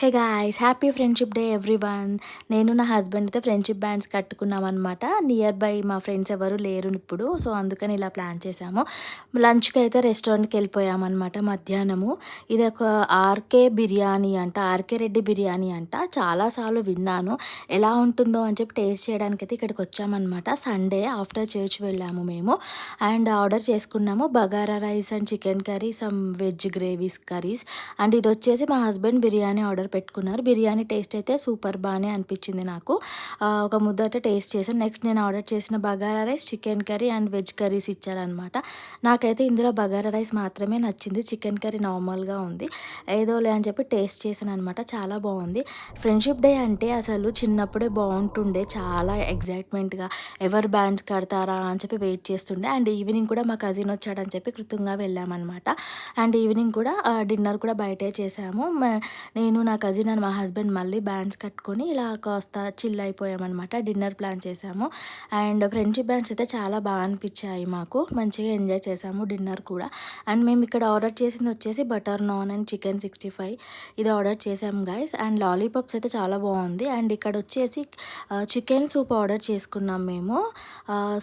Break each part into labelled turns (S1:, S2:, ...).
S1: Hey guys! Happy friendship day everyone. నేను నా husband అయితే ఫ్రెండ్‌షిప్ బ్యాండ్స్ కట్టుకున్నామనమాట. నియర్ బై మా ఫ్రెండ్స్ ఎవరు లేరు ఇప్పుడు. సో, అందుకని ఇలా ప్లాన్ చేశాము. లంచ్‌కైతే రెస్టారెంట్‌కెళ్ళిపోయామనమాట మధ్యాహ్నము. ఇదొక ఆర్‌కే బిర్యానీ అంట. ఆర్‌కే రెడ్డి బిర్యానీ అంట. చాలా సార్లు విన్నాను. ఎలా ఉంటుందో అని చెప్పి టేస్ట్ చేయడానికైతే ఇక్కడికొచ్చామనమాట. సండే ఆఫ్టర్ చర్చ్ వెళ్ళాము మేము. అండ్ ఆర్డర్ చేసుకున్నాము. Bagara rice and chicken curry, some veg gravies curries. And ఇదొచ్చేసి మా హస్బెండ్ బిర్యానీ ఆర్డర్ పెట్టుకున్నారు. బిర్యానీ టేస్ట్ అయితే సూపర్ బానే అనిపించింది నాకు. ఒక ముద్ద అయితే టేస్ట్ చేశాను. నెక్స్ట్ నేను ఆర్డర్ చేసిన bagara rice, chicken curry and veg curries ఇచ్చారనమాట. నాకైతే ఇందులో బగారా రైస్ మాత్రమే నచ్చింది. చికెన్ కర్రీ నార్మల్‌గా ఉంది. ఏదోలే అని చెప్పి టేస్ట్ చేశాననమాట. చాలా బావుంది. ఫ్రెండ్షిప్ డే అంటే అసలు చిన్నప్పుడే బావుంటుండే. చాలా ఎక్సైట్‌మెంట్‌గా ఎవరు బ్యాండ్స్ కడతారా అని చెప్పి వెయిట్ చేస్తుండే. అండ్ ఈవినింగ్ కూడా మా కజిన్ వచ్చాడని చెప్పి కృతంగా వెళ్ళామనమాట. అండ్ ఈవినింగ్ కూడా డిన్నర్ కూడా బయటే చేసాము. నేను, నా కజిన్ అండ్ మా హస్బెండ్ మళ్ళీ బ్యాండ్స్ కట్టుకొని ఇలా కాస్త చిల్ అయిపోయామనమాట. డిన్నర్ ప్లాన్ చేసాము. అండ్ ఫ్రెండ్షిప్ బ్యాండ్స్ అయితే చాలా బాగా అనిపించాయి మాకు. మంచిగా ఎంజాయ్ చేసాము డిన్నర్ కూడా. అండ్ మేము ఇక్కడ ఆర్డర్ చేసింది వచ్చేసి బటర్ నాన్ అండ్ చికెన్ 65 ఇది ఆర్డర్ చేసాము గైస్. అండ్ లాలీపాప్స్ అయితే చాలా బాగుంది. అండ్ ఇక్కడ వచ్చేసి చికెన్ సూప్ ఆర్డర్ చేసుకున్నాం మేము.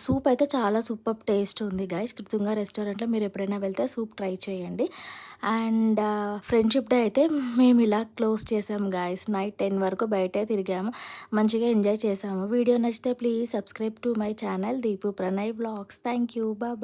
S1: సూప్ అయితే చాలా సూపర్ టేస్ట్ ఉంది గైస్. కృతంగా రెస్టారెంట్లో మీరు ఎప్పుడైనా వెళ్తే సూప్ ట్రై చేయండి. అండ్ ఫ్రెండ్షిప్ డే అయితే మేము ఇలా క్లోజ్ చేసాము గాయస్. నైట్ 10 వరకు బయటే తిరిగాము. మంచిగా ఎంజాయ్ చేసాము. వీడియో నచ్చితే please subscribe to my channel Deepu Pranay vlogs. Thank you. Bye.